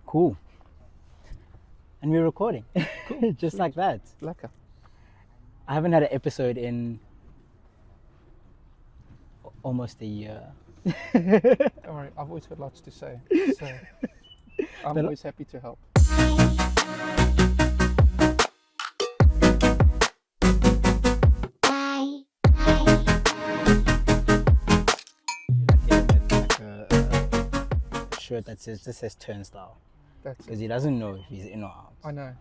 Cool. And we're recording. Cool. Just like that. Lekker. I haven't had an episode in almost a year. Don't worry, I've always got lots to say. So I'm always happy to help. Like a shirt that says turnstile. That's Because he doesn't know if he's in or out. I know.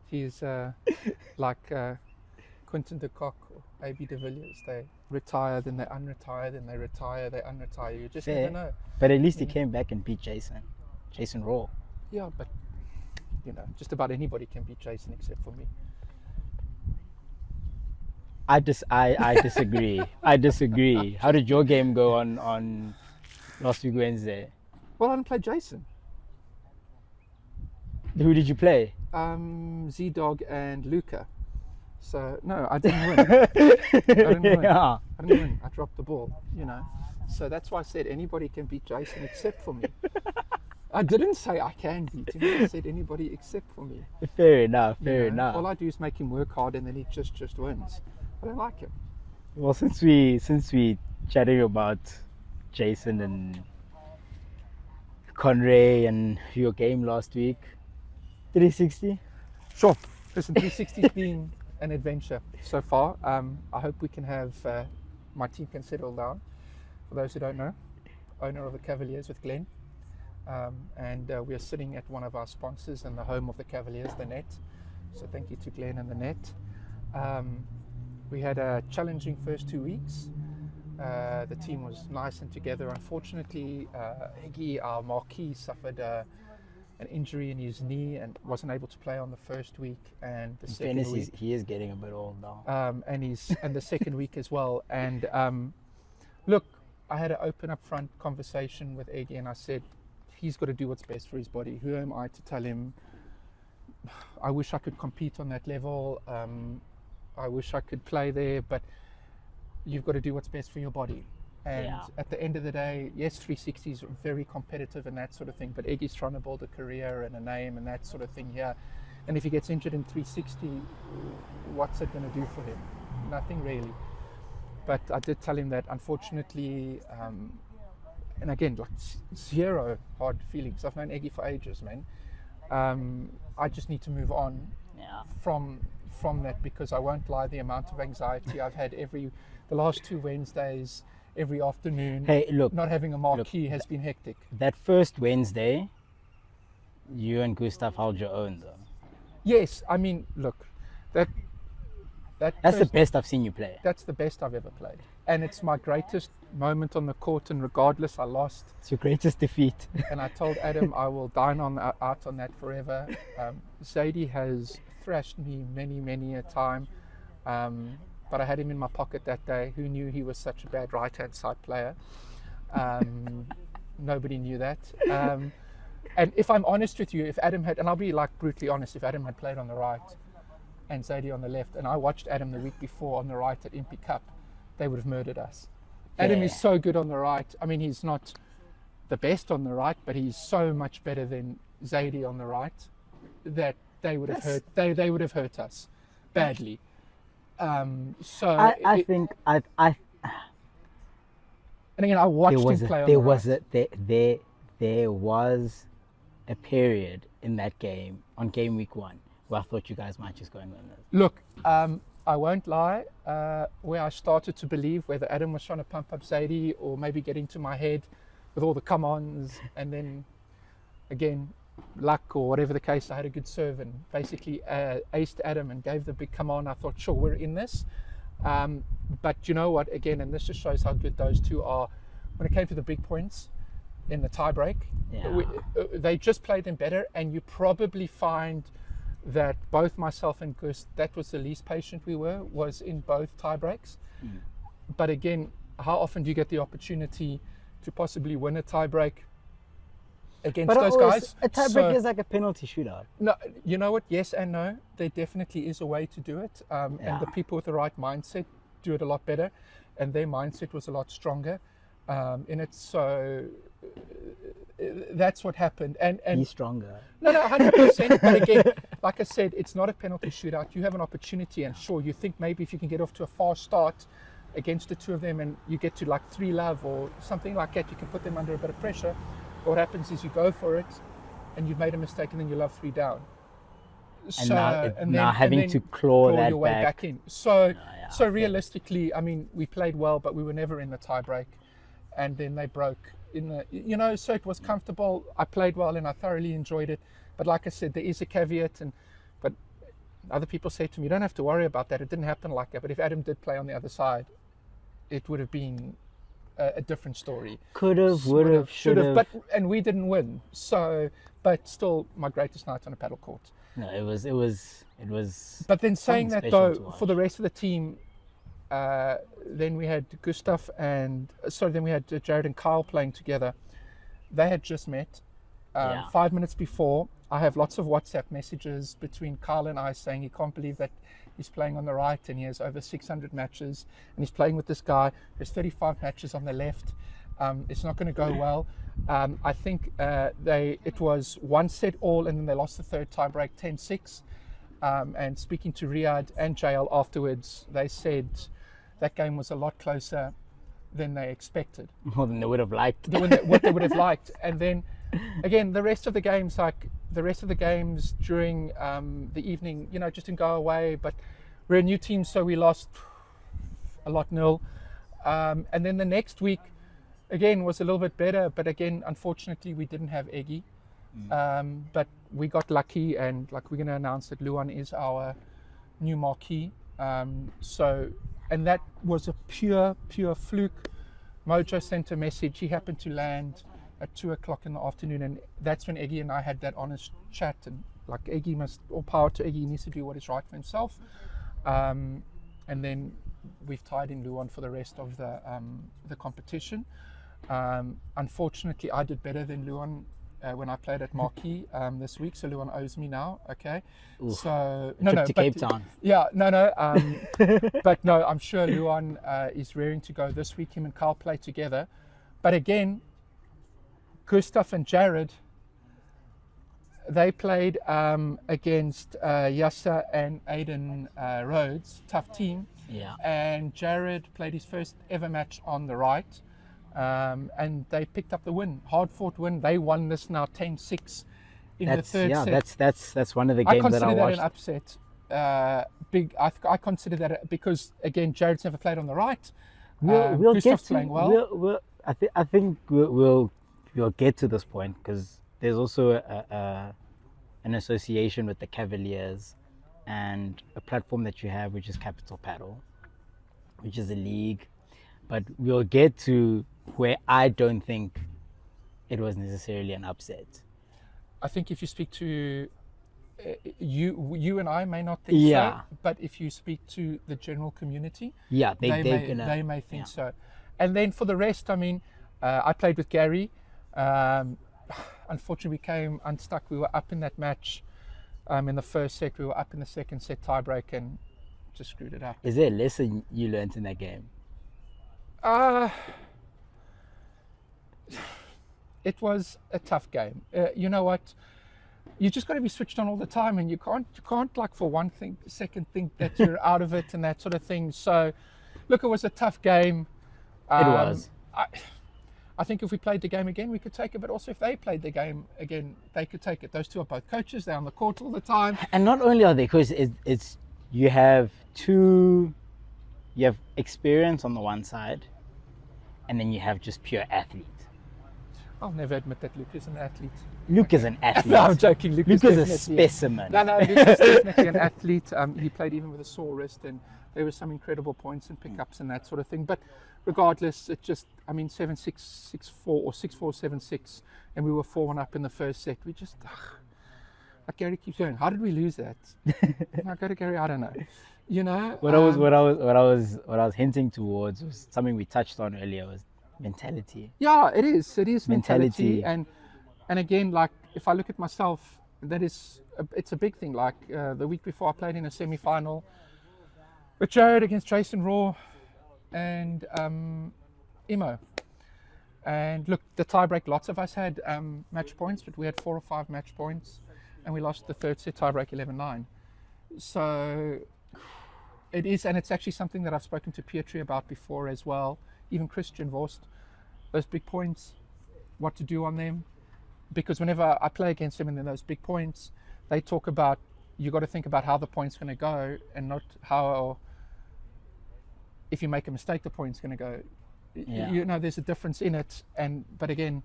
He's like Quentin de Kock or A.B. de Villiers. They retire, then they unretire, then they retire, they unretire. You just Fair. never know. But at least he came back and beat Jason Raw. Yeah, but you know, just about anybody can beat Jason except for me. I disagree. I disagree. How did your game go on last week Wednesday? Well, I didn't play Jason. Who did you play? Z-Dog and Luca. So no, I didn't win. I didn't win. Yeah. I didn't win. I dropped the ball, you know. So that's why I said anybody can beat Jason except for me. I didn't say I can beat him. I said anybody except for me. Fair enough. You Fair know, enough. all I do is make him work hard, and then he just wins. I don't like him. Well, since we chatting about Jason and Conray and your game last week, 360. Sure. Listen, 360's been an adventure so far. I hope we can have my team can settle down. For those who don't know, owner of the Cavaliers with Glenn, and we are sitting at one of our sponsors and the home of the Cavaliers, the Net. So thank you to Glenn and the Net. We had a challenging first 2 weeks. The team was nice and together. Unfortunately, Iggy, our marquee, suffered an injury in his knee and wasn't able to play on the first week and the second Fairness, week. he is getting a bit old now. And the second week as well. And look, I had an open up front conversation with Iggy, and I said he's got to do what's best for his body. Who am I to tell him? I wish I could compete on that level. I wish I could play there, but you've got to do what's best for your body. And at the end of the day, yes, 360 is very competitive and that sort of thing, but Iggy's trying to build a career and a name and that sort of thing here. And if he gets injured in 360, what's it going to do for him? Nothing really. But I did tell him that, unfortunately, and again, like zero hard feelings. I've known Iggy for ages, man. I just need to move on from that, because I won't lie, the amount of anxiety I've had the last 2 Wednesdays, every afternoon. Hey, look, not having a marquee has been hectic. That first Wednesday, you and Gustav held your own, though. Yes, I mean, look, that's the best I've seen you play. That's the best I've ever played, and it's my greatest moment on the court. And regardless, I lost. It's your greatest defeat. And I told Adam I will dine out on that forever. Zadie has thrashed me many a time. But I had him in my pocket that day. Who knew he was such a bad right-hand side player? Nobody knew that. And if I'm honest with you, if Adam had, and I'll be like brutally honest, if Adam had played on the right and Zadie on the left, and I watched Adam the week before on the right at Impy Cup, they would have murdered us. Adam is so good on the right. I mean, he's not the best on the right, but he's so much better than Zadie on the right that they would have hurt. They would have hurt us badly. So I think and again, I watched him play on the right. There was a period in that game on game week 1 where I thought you guys might just go and win this. Look, I won't lie, where I started to believe whether Adam was trying to pump up Zadie or maybe get into my head with all the come-ons, and then again, luck or whatever the case, I had a good serve and basically aced Adam and gave the big come on. I thought, sure, we're in this. But you know what, again, and this just shows how good those two are, when it came to the big points in the tie break, they just played them better, and you probably find that both myself and Gus, that was the least patient we was in both tie breaks. But again, how often do you get the opportunity to possibly win a tie break against those guys? A tie break is like a penalty shootout. No, you know what? Yes and no. There definitely is a way to do it, and the people with the right mindset do it a lot better, and their mindset was a lot stronger in it. So that's what happened. And He's stronger. no, 100%. But again, like I said, it's not a penalty shootout. You have an opportunity, and sure, you think maybe if you can get off to a fast start against the two of them, and you get to like 3-love or something like that, you can put them under a bit of pressure. What happens is you go for it, and you've made a mistake, and then you love 3 down. And now having to claw that your way back in. So realistically, I mean, we played well, but we were never in the tie break, and then they broke in the, so it was comfortable. I played well, and I thoroughly enjoyed it. But like I said, there is a caveat, but other people say to me, you don't have to worry about that. It didn't happen like that. But if Adam did play on the other side, it would have been a different story. Could have, would have, should have. And we didn't win. So, but still, my greatest night on a paddle court. No, it was. But then saying that though, for the rest of the team, then we had then we had Jared and Kyle playing together. They had just met 5 minutes before. I have lots of WhatsApp messages between Kyle and I saying he can't believe that he's playing on the right and he has over 600 matches and he's playing with this guy who's 35 matches on the left. It's not going to go well. I think it was 1 set all, and then they lost the third tie break 10-6. And speaking to Riyadh and JL afterwards, they said that game was a lot closer than they expected. More than they would have liked. What they would have liked. And then again, the rest of the games during the evening, just didn't go away. But we're a new team, so we lost a lot 0. And then the next week, again, was a little bit better. But again, unfortunately, we didn't have Eggy. But we got lucky, and like we're going to announce that Luan is our new marquee. And that was a pure fluke. Mojo sent a message. He happened to land at 2:00 in the afternoon, and that's when Eggy and I had that honest chat. And like Eggy all power to Eggy, he needs to do what is right for himself. And then we've tied in Luan for the rest of the competition. Unfortunately, I did better than Luan when I played at Marquee this week, so Luan owes me now. Okay. Oof. So to Cape Town. Yeah, but no, I'm sure Luan is raring to go this week. Him and Carl play together, but again, Gustav and Jared, they played against Yasser and Aiden Rhodes, tough team. Yeah. And Jared played his first ever match on the right. And they picked up the win, hard-fought win. They won this now 10-6 in the third set. That's one of the games that I watched. I consider that an upset. I consider that because again, Jared's never played on the right. We'll get to playing well. I think we'll get to this point because there's also an association with the Cavaliers and a platform that you have, which is Capital Paddle, which is a league. But we'll get to where I don't think it was necessarily an upset. I think if you speak to you and I may not think so, but if you speak to the general community, they may think so. And then for the rest, I mean, I played with Gary. Unfortunately, we came unstuck. We were up in that match in the first set. We were up in the second set tiebreak and just screwed it up. Is there a lesson you learned in that game? It was a tough game. You know what? You just got to be switched on all the time, and you can't like for one second think that you're out of it and that sort of thing. So, look, it was a tough game. It was. I think if we played the game again, we could take it. But also, if they played the game again, they could take it. Those two are both coaches. They're on the court all the time. And not only are they coaches, it's you have experience on the one side, and then you have just pure athlete. I'll never admit that Luke is an athlete. Luke is an athlete. No, I'm joking. Luke is a specimen. No, Luke is definitely an athlete. He played even with a sore wrist, and there were some incredible points and pickups and that sort of thing. But regardless, 7-6, 6-4 or 6-4, 7-6, and we were 4-1 up in the first set. We just, like Gary keeps going, how did we lose that? I go to Gary, I don't know. You know, what I was hinting towards was something we touched on earlier, was mentality. Yeah, it is mentality. And again, like if I look at myself, it's a big thing. Like the week before, I played in a semi-final with Jared against Jason Raw and Imo, And look, the tiebreak, lots of us had match points, but we had 4 or 5 match points, and we lost the third set tiebreak 11-9. So it is, and it's actually something that I've spoken to Pietri about before as well, even Christian Vorst, those big points, what to do on them. Because whenever I play against them and then those big points, they talk about, you got to think about how the point's going to go and not how, if you make a mistake, the point's going to go. Yeah. You know, there's a difference in it. But again,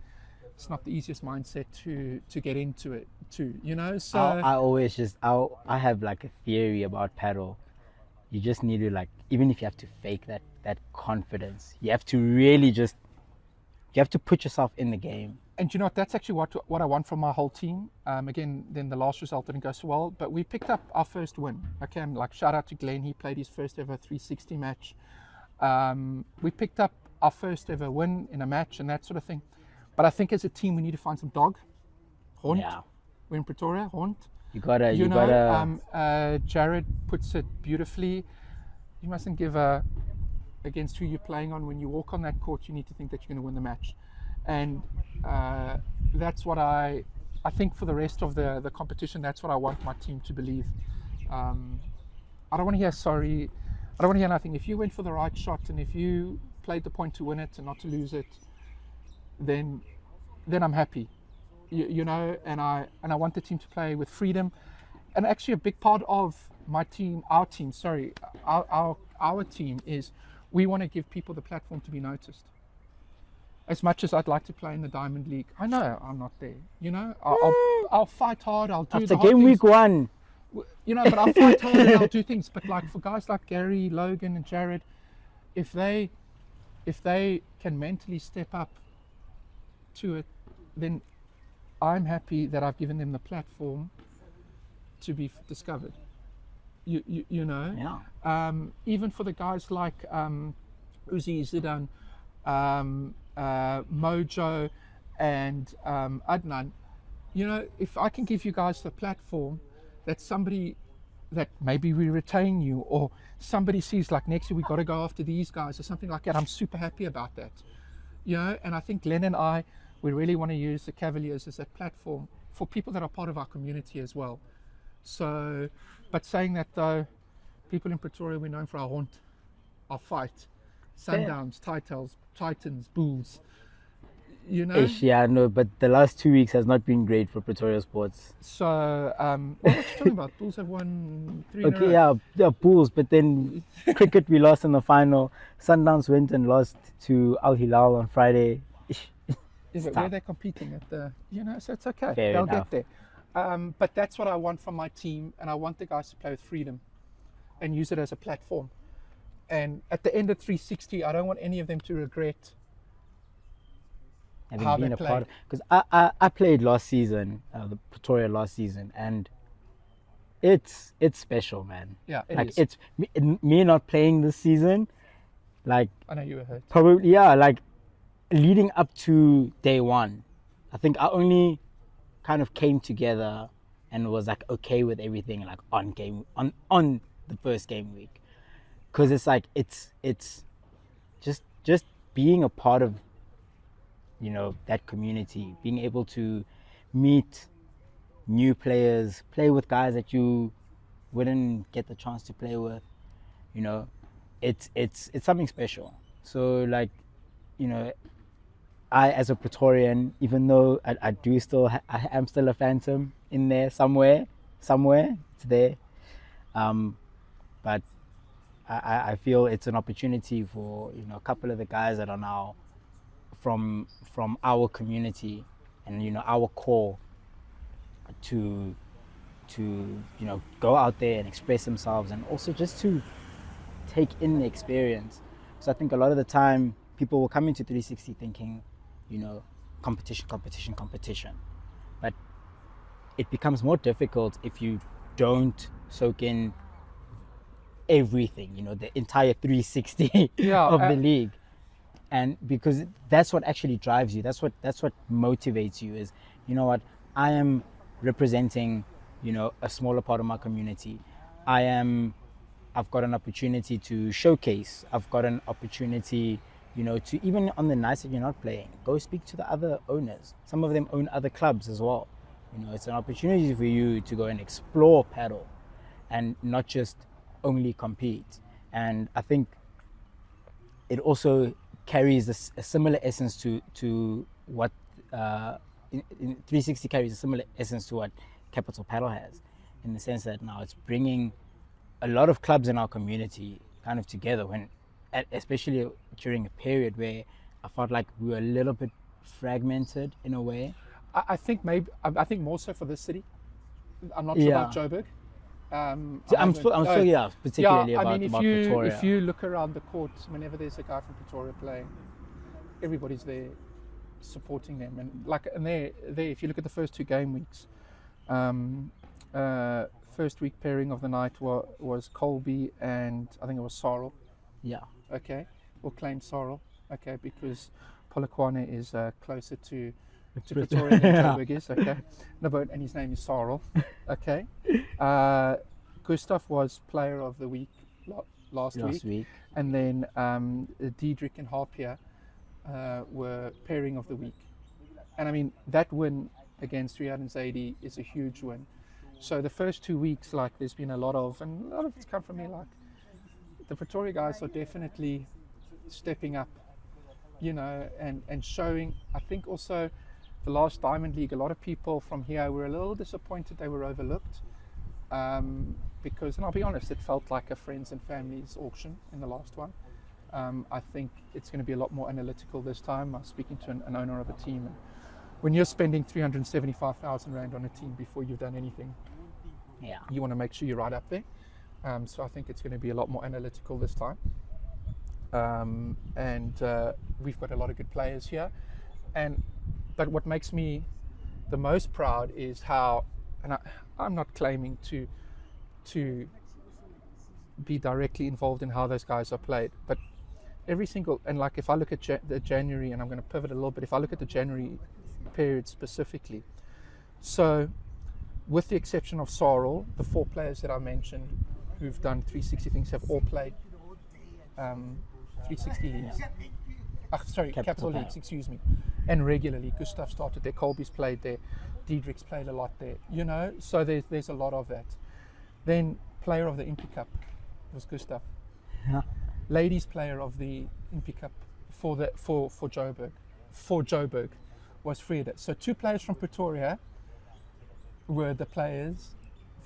it's not the easiest mindset to get into it too, you know? So I always just, I have like a theory about paddle. You just need to, like, even if you have to fake that confidence, you have to really just, you have to put yourself in the game. And you know what, that's actually what I want from my whole team. Again, then the last result didn't go so well, but we picked up our first win. Okay, and like shout out to Glenn, he played his first ever 360 match. We picked up our first ever win in a match and that sort of thing. But I think as a team we need to find some dog. Haunt. Yeah. We're in Pretoria, haunt. You gotta. Jared puts it beautifully. You mustn't give against who you're playing on. When you walk on that court, you need to think that you're going to win the match. And that's what I think for the rest of the competition, that's what I want my team to believe. I don't want to hear sorry. I don't want to hear nothing. If you went for the right shot and if you played the point to win it and not to lose it, then I'm happy. You know, and I want the team to play with freedom. And actually a big part of our team is we want to give people the platform to be noticed. As much as I'd like to play in the Diamond League, I know I'm not there. You know, I'll fight hard. I'll do After the hard game things. week 1. You know, but I'll fight hard and I'll do things. But like for guys like Gary, Logan, and Jared, if they can mentally step up to it, then I'm happy that I've given them the platform to be discovered. You know. Yeah. Even for the guys like Uzi, Zidane, Mojo, and Adnan, you know, if I can give you guys the platform, that somebody that maybe we retain you, or somebody sees like next year we got to go after these guys or something like that, I'm super happy about that. You know, and I think Glenn and I, we really want to use the Cavaliers as a platform for people that are part of our community as well. So, but saying that though, people in Pretoria, we're known for our haunt, our fight, Sundowns, Titans, Bulls, you know. Yeah, no, but the last 2 weeks has not been great for Pretoria sports. So, what are you talking about? Bulls have won 3 in a row. Okay, yeah, Bulls, but then cricket we lost in the final. Sundowns went and lost to Al Hilal on Friday. Yeah, but where they're competing at the, you know, so it's okay. Fair They'll enough. get there. But that's what I want from my team, and I want the guys to play with freedom and use it as a platform. And at the end of 360, I don't want any of them to regret Having how been they a played. part, because I played last season, the Pretoria last season, and it's special, man. Yeah, it like is. it's me not playing this season, like I know you were hurt. probably, yeah, like leading up to day 1, I think I only kind of came together and was like okay with everything like on the first game week, because it's like it's just being a part of, you know, that community, being able to meet new players, play with guys that you wouldn't get the chance to play with, you know, it's something special. So like, you know, I as a Praetorian, even though I do still I am still a phantom in there somewhere it's there, but I feel it's an opportunity for, you know, a couple of the guys that are now from our community and, you know, our core to you know, go out there and express themselves, and also just to take in the experience. So I think a lot of the time people will come into 360 thinking, you know, competition, but it becomes more difficult if you don't soak in everything, you know, the entire 360 of the league. And because that's what actually drives you, that's what motivates you, is, you know what, I am representing, you know, a smaller part of my community. I've got an opportunity to showcase. I've got an opportunity you know, to even on the nights that you're not playing, go speak to the other owners. Some of them own other clubs as well. You know, it's an opportunity for you to go and explore paddle and not just only compete. And I think it also carries a similar essence to what in 360 carries a similar essence to what Capital Paddle has, in the sense that now it's bringing a lot of clubs in our community kind of together, when especially during a period where I felt like we were a little bit fragmented in a way. I think more so for this city. I'm not sure about Joburg. I'm still particularly about Pretoria. If you look around the court, whenever there's a guy from Pretoria playing, everybody's there supporting them. And there, if you look at the first 2 game weeks, first week pairing of the night was Colby and I think it was Sorrel. Yeah. Okay. We'll claim Sorrel. Okay, because Polokwane is closer to Pretoria than Joburg is. Okay. No, and his name is Sorrel. Okay. Gustav was player of the week last week. And then Diedrich and Harpier were pairing of the week. And I mean, that win against 380 is a huge win. So the first 2 weeks, like, there's been a lot of it's come from me, like, the Pretoria guys are definitely stepping up, you know, and showing. I think also the last Diamond League, a lot of people from here were a little disappointed they were overlooked, because, and I'll be honest, it felt like a friends and families auction in the last one. I think it's going to be a lot more analytical this time. I was speaking to an owner of a team, and when you're spending 375,000 Rand on a team before you've done anything, you want to make sure you're right up there. So I think it's going to be a lot more analytical this time. And we've got a lot of good players here. But what makes me the most proud is how, and I'm not claiming to be directly involved in how those guys are played, but every single, and like if I look at the January, and I'm going to pivot a little bit, if I look at the January period specifically, so with the exception of Sorrel, the 4 players that I mentioned who've done 360 things have all played 360 leagues. Capital leagues, excuse me. And regularly. Gustav started there, Colby's played there, Diedrich's played a lot there, you know, so there's a lot of that. Then player of the Impi Cup was Gustav. Yeah. Ladies player of the Impi Cup for Joburg was Frida. So 2 players from Pretoria were the players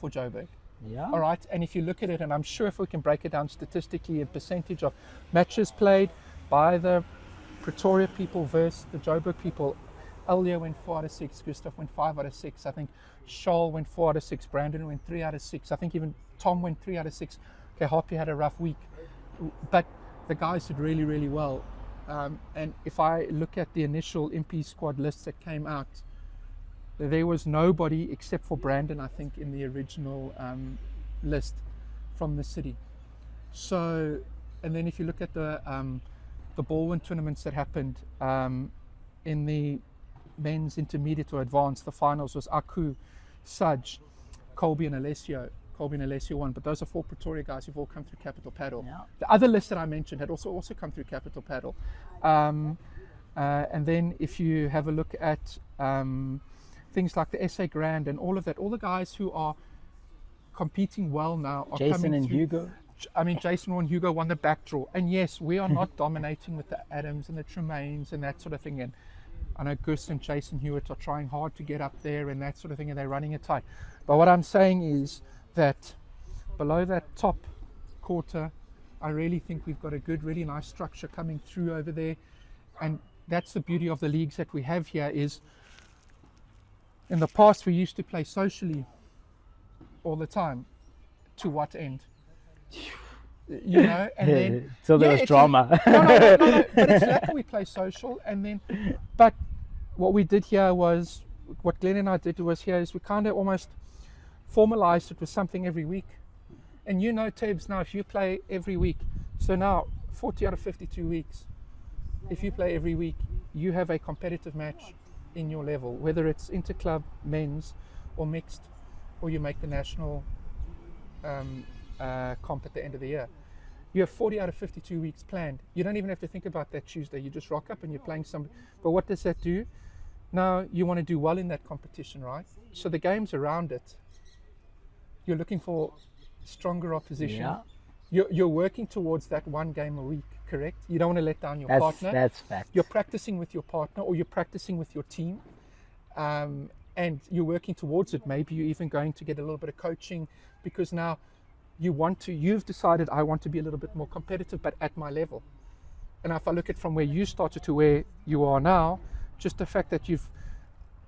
for Joburg. Yeah. All right. And if you look at it, and I'm sure if we can break it down statistically, a percentage of matches played by the Pretoria people versus the Joburg people, Elia went 4 out of 6, Gustav went 5 out of 6. I think Charles went 4 out of 6, Brandon went 3 out of 6. I think even Tom went 3 out of 6. Okay, Harpy had a rough week, but the guys did really, really well. And if I look at the initial MP squad lists that came out, there was nobody except for Brandon, I think, in the original list from the city. So, and then if you look at the ballwin tournaments that happened in the men's intermediate or advanced, the finals was Aku, Saj, Colby and Alessio. Colby and Alessio won, but those are 4 Pretoria guys who've all come through Capital Paddle. Yeah. The other list that I mentioned had also come through Capital Paddle. And then if you have a look at things like the SA Grand and all of that, all the guys who are competing well now are Jason coming and through. Hugo. I mean, Jason and Hugo won the back draw. And yes, we are not dominating with the Adams and the Tremaines and that sort of thing. And I know Gus and Jason Hewitt are trying hard to get up there and that sort of thing, and they're running it tight. But what I'm saying is that below that top quarter, I really think we've got a good, really nice structure coming through over there. And that's the beauty of the leagues that we have here is, in the past, we used to play socially all the time. To what end? You know, and then so there was drama. No, but it's like we play social, and then, but what we did here was, what Glenn and I did was here is we kind of almost formalized it with something every week. And you know, Tabs, now if you play every week, so now 40 out of 52 weeks, if you play every week, you have a competitive match in your level, whether it's interclub, men's, or mixed, or you make the national comp at the end of the year. You have 40 out of 52 weeks planned. You don't even have to think about that Tuesday. You just rock up and you're playing some. But what does that do? Now you want to do well in that competition, right? So the games around it, you're looking for stronger opposition. Yeah. You're working towards that one game a week, correct? You don't want to let down your That's partner. that's fact. You're practicing with your partner or you're practicing with your team, and you're working towards it. Maybe you're even going to get a little bit of coaching, because now you've decided, I want to be a little bit more competitive, but at my level. And if I look at from where you started to where you are now, just the fact that you've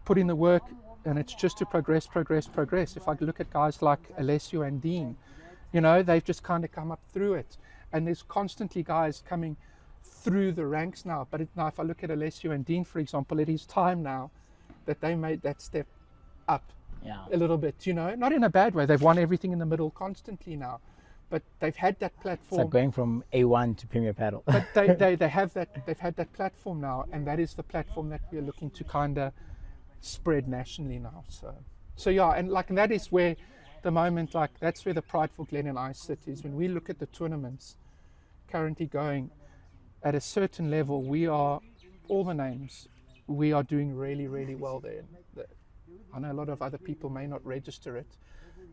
put in the work, and it's just to progress. If I look at guys like Alessio and Dean, they've just kind of come up through it. And there's constantly guys coming through the ranks now. But now if I look at Alessio and Dean, for example, it is time now that they made that step up a little bit, not in a bad way. They've won everything in the middle constantly now. But they've had that platform. It's like going from A1 to Premier Padel. But they have that. They've had that platform now, and that is the platform that we're looking to kind of spread nationally now. So yeah, and that is where the moment, that's where the pride for Glenn and I sit, is when we look at the tournaments currently going at a certain level. We are all the names. We are doing really, really well there. I know a lot of other people may not register it.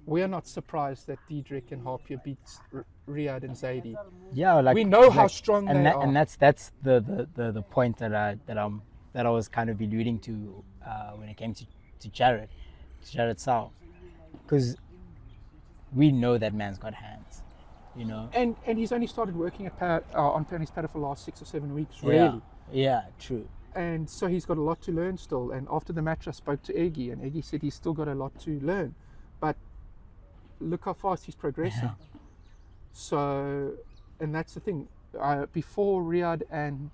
We are not surprised that Diedrich and Harpier beats Riyad and Zaidi. Yeah, we know how strong they are. And that's the point that I was kind of alluding to when it came to Jared Sau, because we know that man's got hands, And he's only started working on tennis padel for the last 6 or 7 weeks, really. Yeah, true. And so he's got a lot to learn still. And after the match, I spoke to Eggy, and Eggy said he's still got a lot to learn. But look how fast he's progressing. Yeah. So, and that's the thing. Before Riyad and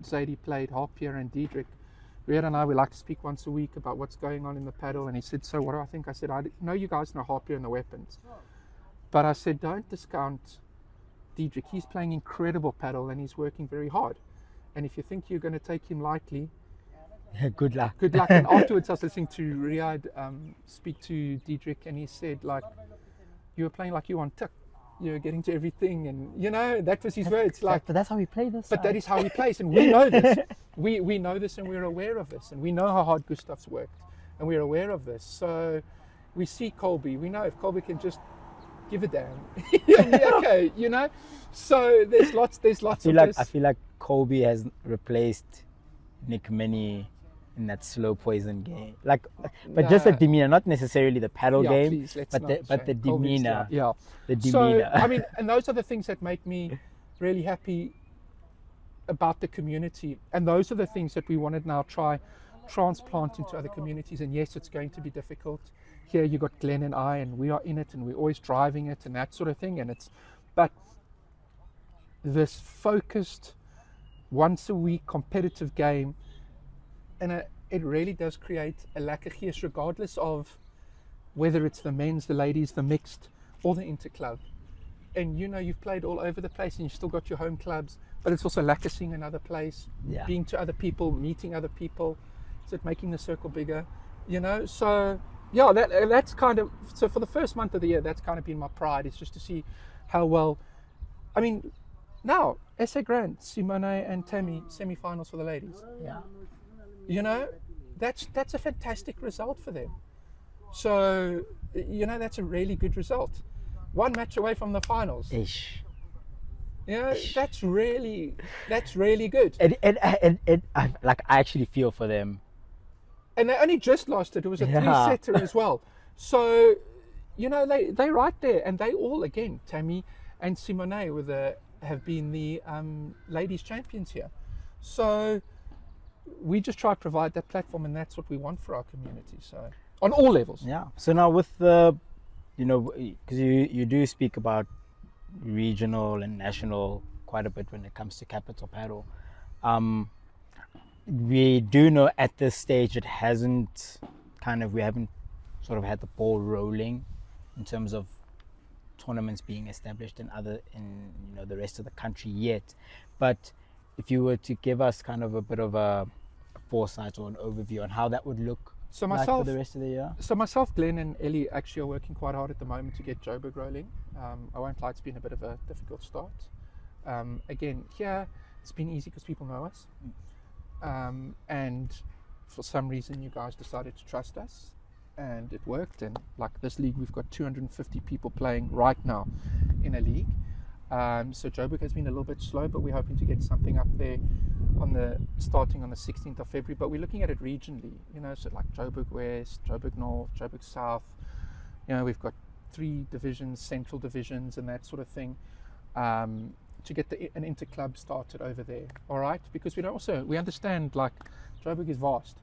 Zaidi played Harpier and Diedrich, Riyad and I, we like to speak once a week about what's going on in the padel. And he said, so what do I think? I said, I know you guys know Harpier and the weapons. But I said, don't discount Diedrich. He's playing incredible padel and he's working very hard. And if you think you're going to take him lightly, good luck. Good luck. And afterwards, I was listening to Riyad speak to Diedrich, and he said, you were playing like you on tick. You were getting to everything, and that was his words. But that's how we play this. But that is how he plays, and we know this. We know this, and we're aware of this, and we know how hard Gustav's worked, and we're aware of this. So we see Colby. We know if Colby can just give a damn, he'll be okay. So there's lots of this. I feel like Colby has replaced Nick Minnie in that slow poison game, just the demeanor, not necessarily the paddle game, but the demeanor. The demeanor. So and those are the things that make me really happy about the community, and those are the things that we want to now try transplant into other communities. And yes, it's going to be difficult. Here you got Glenn and I, and we are in it, and we're always driving it, and that sort of thing. But this focused, once a week competitive game. And it really does create a lekker gees, regardless of whether it's the men's, the ladies, the mixed, or the interclub. And you've played all over the place, and you've still got your home clubs, but it's also lekker seeing another place, being to other people, meeting other people. Is it making the circle bigger? So yeah, that's kind of, so for the first month of the year, that's kind of been my pride, is just to see how well, now SA Grand, Simone and Tammy semi-finals for the ladies. Yeah. That's a fantastic result for them. So, that's a really good result. One match away from the finals. Ish. That's really good. I actually feel for them. And they only just lost it. It was a three-setter as well. So, they're right there. And they all, again, Tammy and Simone have been the ladies champions here. So we just try to provide that platform, and that's what we want for our community. So on all levels. Yeah. So now with the, because you do speak about regional and national quite a bit when it comes to Capital Padel. We do know at this stage we haven't sort of had the ball rolling in terms of tournaments being established in the rest of the country yet. But if you were to give us kind of a bit of a foresight or an overview on how that would look So like myself, for the rest of the year? Glenn and Ellie actually are working quite hard at the moment to get Joburg rolling. I won't lie, it's been a bit of a difficult start. Again, here it's been easy because people know us, and for some reason you guys decided to trust us, and it worked. And like this league, we've got 250 people playing right now in a league. So Joburg has been a little bit slow, but we're hoping to get something up there starting on the 16th of February. But we're looking at it regionally, so like Joburg West, Joburg North, Joburg South. We've got 3 divisions, central divisions, and that sort of thing, to get an inter-club started over there. All right, because we understand like Joburg is vast.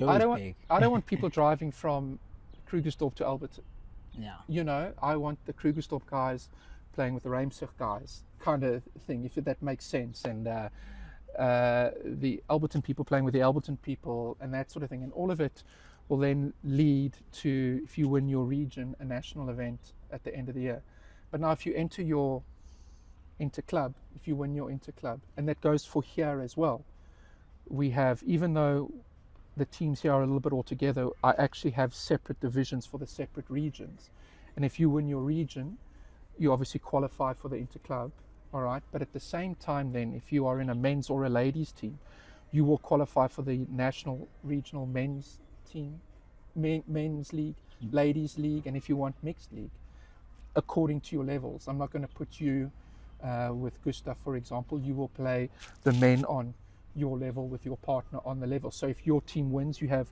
I don't want people driving from Krugersdorp to Alberton. Yeah. I want the Krugersdorp guys playing with the Reimsig guys, kind of thing, if that makes sense, and the Alberton people playing with the Alberton people, and that sort of thing, and all of it will then lead to, if you win your region, a national event at the end of the year. But now if you enter your inter-club, if you win your inter-club, and that goes for here as well, we have, even though the teams here are a little bit all together, I actually have separate divisions for the separate regions, and if you win your region, you obviously qualify for the inter-club, all right? But at the same time then, if you are in a men's or a ladies team, you will qualify for the national regional men's team, men's league, ladies league, and if you want mixed league, according to your levels. I'm not going to put you with Gustav, for example. You will play the men on your level with your partner on the level. So if your team wins, you have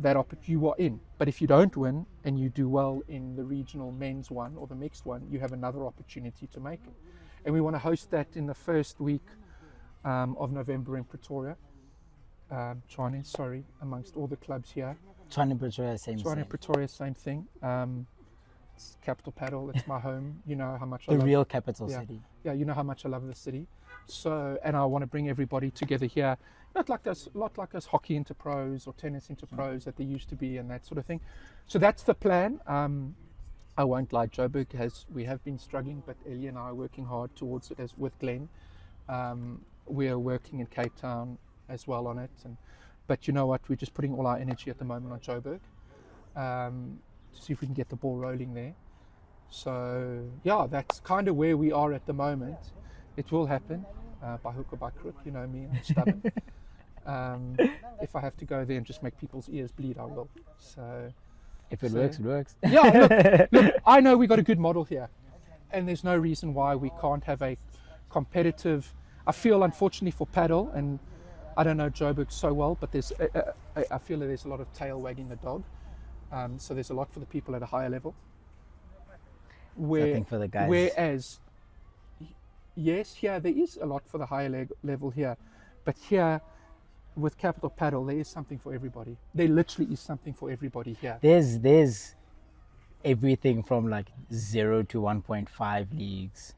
that opportunity, you are in. But if you don't win and you do well in the regional men's one or the mixed one, you have another opportunity to make it. And we want to host that in the first week of November in Pretoria. Amongst all the clubs here. Tshwane, Pretoria, same Pretoria, same thing. It's Capital Padel, it's my home. You know how much I love the real capital city. Yeah, you know how much I love the city. So, and I want to bring everybody together here. Not like those hockey into pros or tennis into pros that there used to be and that sort of thing. So that's the plan. I won't lie, Joburg we have been struggling, but Ellie and I are working hard towards it as with Glenn. We are working in Cape Town as well on it. But you know what, we're just putting all our energy at the moment on Joburg to see if we can get the ball rolling there. So yeah, that's kind of where we are at the moment. It will happen by hook or by crook, you know me, I'm stubborn. If I have to go there and just make people's ears bleed, I will. So if it works, it works. Yeah, look, I know we got a good model here, and there's no reason why we can't have a competitive. I feel, unfortunately for Padel, and I don't know Joburg so well, but I feel that there's a lot of tail wagging the dog. So there's a lot for the people at a higher level. Nothing for the guys. Whereas, yes, here there is a lot for the higher level here, but here with Capital Padel, there is something for everybody. There literally is something for everybody here. There's everything from like 0 to 1.5 leagues.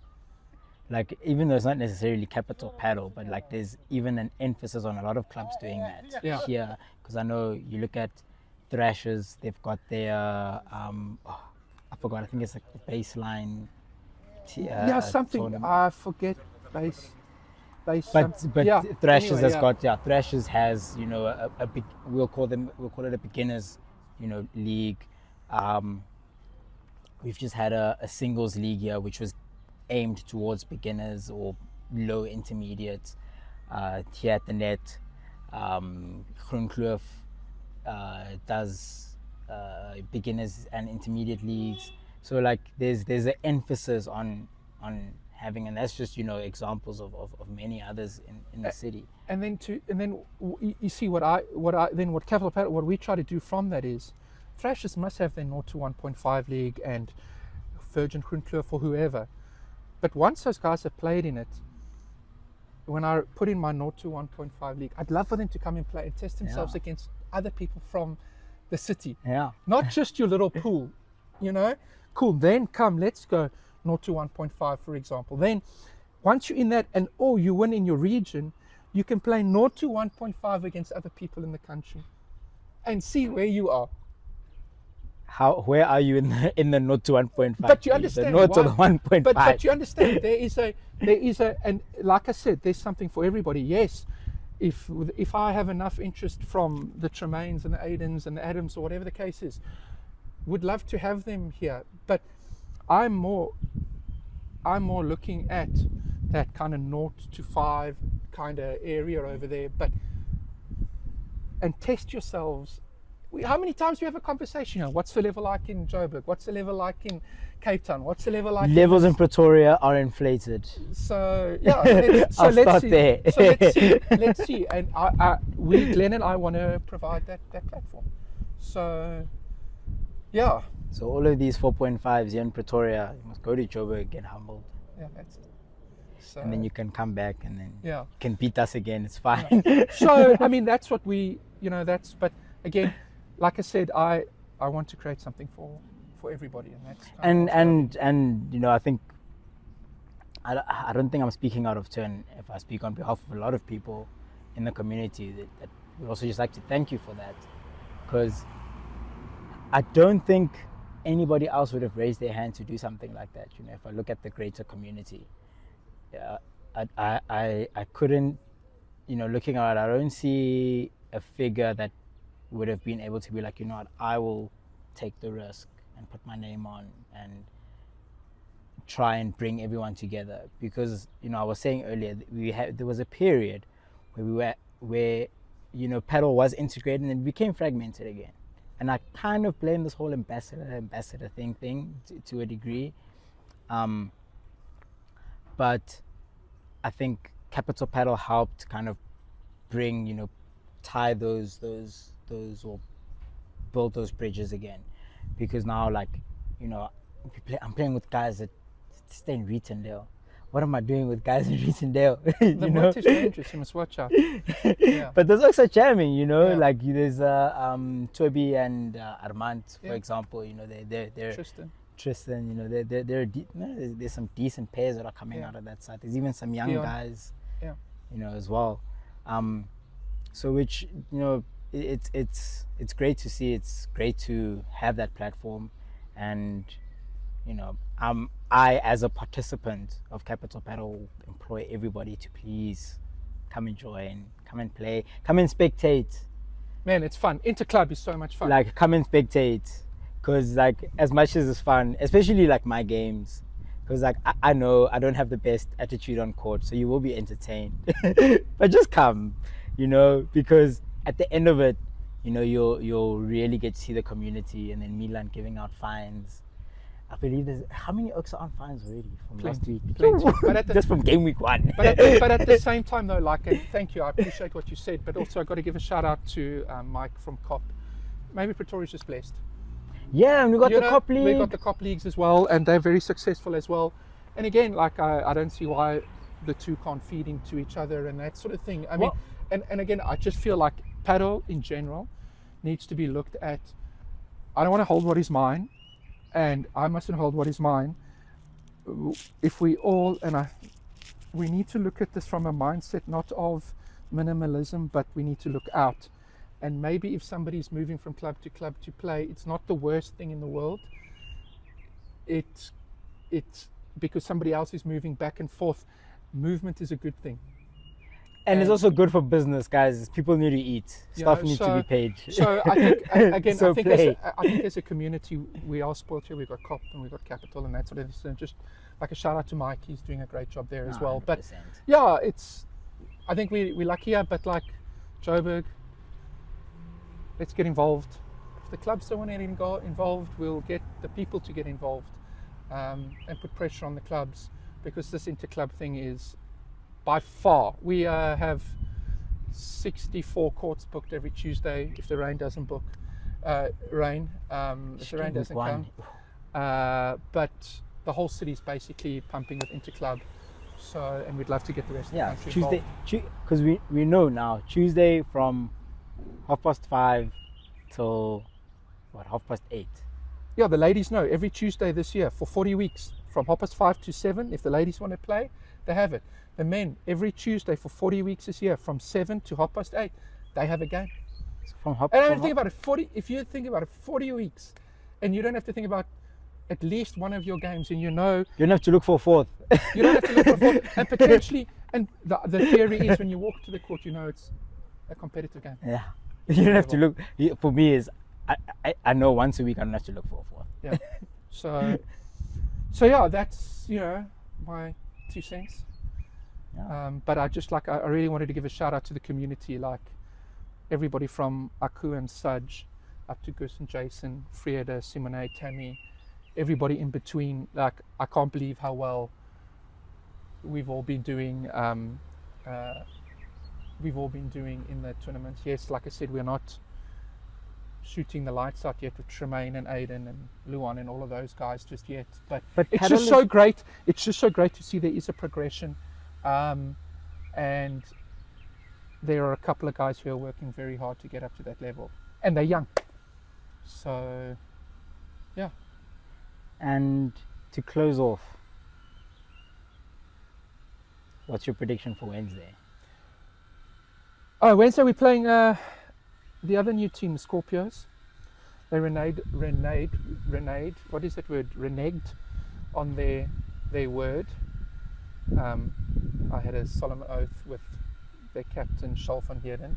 Like, even though it's not necessarily Capital Padel, but like there's even an emphasis on a lot of clubs doing that here. Because I know you look at Thrashers, they've got their I forgot, I think it's like the baseline something tournament. I forget base But Thrashers anyway, has got Thrashers has, you know, a big, we'll call it a beginners, you know, league. We've just had a singles league here which was aimed towards beginners or low intermediate. Here at the net, Groenkloof does beginners and intermediate leagues. So like there's an emphasis on having, and that's just, you know, examples of many others in the city. And then you see what Capital Padel, what we try to do from that is, Thrashers must have their 0 to 1.5 league and Virgin Groenkloof or whoever. But once those guys have played in it, when I put in my 0 to 1.5 league, I'd love for them to come and play and test themselves against other people from the city. Yeah. Not just your little pool, you know? Cool, then come, let's go 0 to 1.5, for example. Then once you're in that and you win in your region, you can play 0 to 1.5 against other people in the country and see where you are. Where are you in the 0 to 1.5? But you understand the 0 to the 1.5. But you understand there is a, and like I said, there's something for everybody. Yes, if I have enough interest from the Tremaines and the Aidens and the Adams or whatever the case is, would love to have them here. But I'm more looking at that kind of 0 to 5 kind of area over there. And test yourselves. How many times do you have a conversation? What's the level like in Joburg? What's the level like in Cape Town? What's the level like? Levels in Pretoria are inflated. So yeah, let's see. There. So let's see. And Glenn and I want to provide that platform. So yeah. So all of these 4.5s here in Pretoria, you must go to Joburg, get humbled. Yeah, that's it. So, and then you can come back and then you can beat us again. It's fine. So I mean, that's what we, but again, like I said, I want to create something for everybody, and that's and I think I don't think I'm speaking out of turn if I speak on behalf of a lot of people in the community that we also just like to thank you for that, because I don't think anybody else would have raised their hand to do something like that. If I look at the greater community, I couldn't, looking at it, I don't see a figure that would have been able to be like, I will take the risk and put my name on and try and bring everyone together. Because, I was saying earlier, there was a period where paddle was integrated and it became fragmented again. And I kind of blame this whole ambassador thing to a degree. But I think Capital Paddle helped kind of bring, tie those or build those bridges again. Because now, I'm playing with guys that stay in Reetondale. What am I doing with guys in Reetondale? The British dangerous, you must watch out. Yeah. But there's also charming, Yeah. like there's Toby and Armand, for example. They're Tristan. There's some decent pairs that are coming out of that side. There's even some young guys, as well. So which it's great to see. It's great to have that platform, and I, as a participant of Capital Paddle, employ everybody to please come and join, come and play, come and spectate. Man, it's fun. Interclub is so much fun. Come and spectate, because as much as it's fun, especially my games, because I know I don't have the best attitude on court, so you will be entertained. But just come, because at the end of it, you'll really get to see the community, and then Milan giving out fines. I believe there's how many Oaks are on fines already from last week? Plenty. But just from game week 1. But at the same time, though, and thank you, I appreciate what you said, but also I've got to give a shout out to Mike from COP. Maybe Pretoria's just blessed. Yeah, and we got the COP League. We got the COP Leagues as well, and they're very successful as well. And again, I don't see why the two can't feed into each other and that sort of thing. I mean, and again, I just feel like paddle in general needs to be looked at. I don't want to hold what is mine, and I mustn't hold what is mine. If we all, we need to look at this from a mindset not of minimalism, but we need to look out. And maybe if somebody's moving from club to play, it's not the worst thing in the world. It's because somebody else is moving back and forth. Movement is a good thing. And it's also good for business, guys. People need to eat. Staff need to be paid. So I think, again, So I think as a community, we are spoiled here. We've got COP and we've got Capital and that sort of thing. Just like a shout out to Mike. He's doing a great job there as well. 100%. But yeah, I think we're lucky here, but Joburg, let's get involved. If the clubs don't want to get involved, we'll get the people to get involved and put pressure on the clubs, because this interclub thing is by far, we have 64 courts booked every Tuesday if the rain doesn't book. If the rain doesn't come. But the whole city is basically pumping with interclub. So, and we'd love to get the rest of the country Tuesday, because we know now, Tuesday from 5:30 till 8:30. Yeah, the ladies know every Tuesday this year for 40 weeks from 5:30 to 7. If the ladies want to play, they have it. The men, every Tuesday for 40 weeks this year, from 7 to 8:30, they have a game. So think about it, if you think about it, 40 weeks, and you don't have to think about at least one of your games, and you don't have to look for a fourth. You don't have to look for a fourth, and And the theory is when you walk to the court, you know it's a competitive game. Yeah. You don't have to look. For me, is I know once a week I don't have to look for a fourth. Yeah. So yeah, that's my 2 cents. Yeah. But I really wanted to give a shout out to the community, like everybody from Aku and Saj up to Gus and Jason, Frieda, Simone, Tammy, everybody in between. Like, I can't believe how well we've all been doing. We've all been doing in the tournaments. Yes, like I said, we're not shooting the lights out yet with Tremaine and Aiden and Luan and all of those guys just yet. But it's just so great. It's just so great to see there is a progression. And there are a couple of guys who are working very hard to get up to that level. And they're young. So, yeah. And to close off, what's your prediction for Wednesday? Oh, Wednesday we're playing the other new team, the Scorpios. They reneged, what is that word? Reneged on their word. I had a solemn oath with their captain, Charles van Heerden,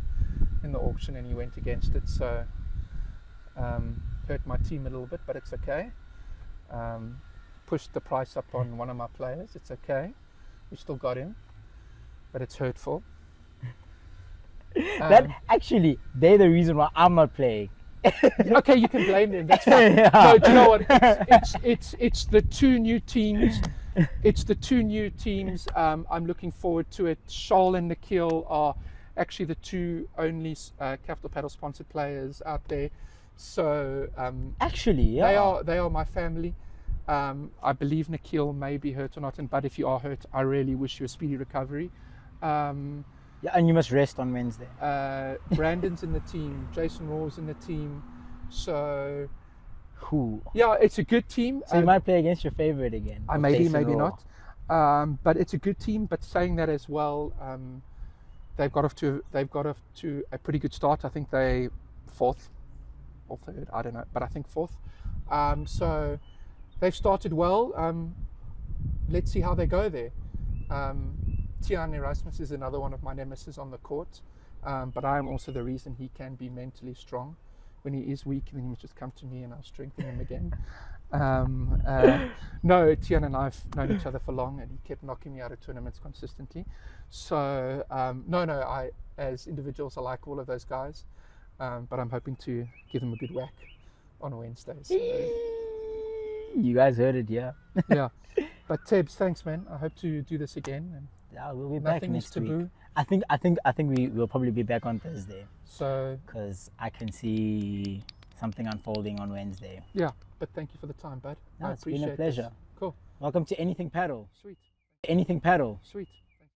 in the auction, and he went against it. So, hurt my team a little bit, but it's okay. Pushed the price up on one of my players. It's okay. We still got him, but it's hurtful. That actually, they're the reason why I'm not playing. Okay, you can blame them. That's fine. Yeah. No, do you know what? It's the 2 new teams. It's the 2 new teams. I'm looking forward to it. Charles and Nikhil are actually the 2 only Capital Padel sponsored players out there. So Actually, yeah. they are my family. I believe Nikhil may be hurt or not, but if you are hurt, I really wish you a speedy recovery. Yeah, and you must rest on Wednesday. Brandon's in the team. Jason Raw's in the team. So, Who? yeah, it's a good team. So you might play against your favorite again. Maybe Jason Raw. not. But it's a good team. But saying that as well, they've got off to a pretty good start. I think they 4th or 3rd. I don't know, but I think 4th. So they've started well. Let's see how they go there. Tian Erasmus is another one of my nemesis on the court, but I am also the reason he can be mentally strong. When he is weak, then he must just come to me and I'll strengthen him again. No, Tian and I have known each other for long, and he kept knocking me out of tournaments consistently. So I, as individuals, I like all of those guys, but I'm hoping to give them a good whack on Wednesdays. So. You guys heard it, yeah. Yeah, but Tebs, thanks, man. I hope to do this again. And yeah, we'll be back nothing is next taboo. week. I think we will probably be back on Thursday. So, because I can see something unfolding on Wednesday. Yeah, but thank you for the time, bud. No, I it's been appreciate a pleasure. This. Cool. Welcome to Anything Paddle. Sweet. Anything Paddle. Sweet.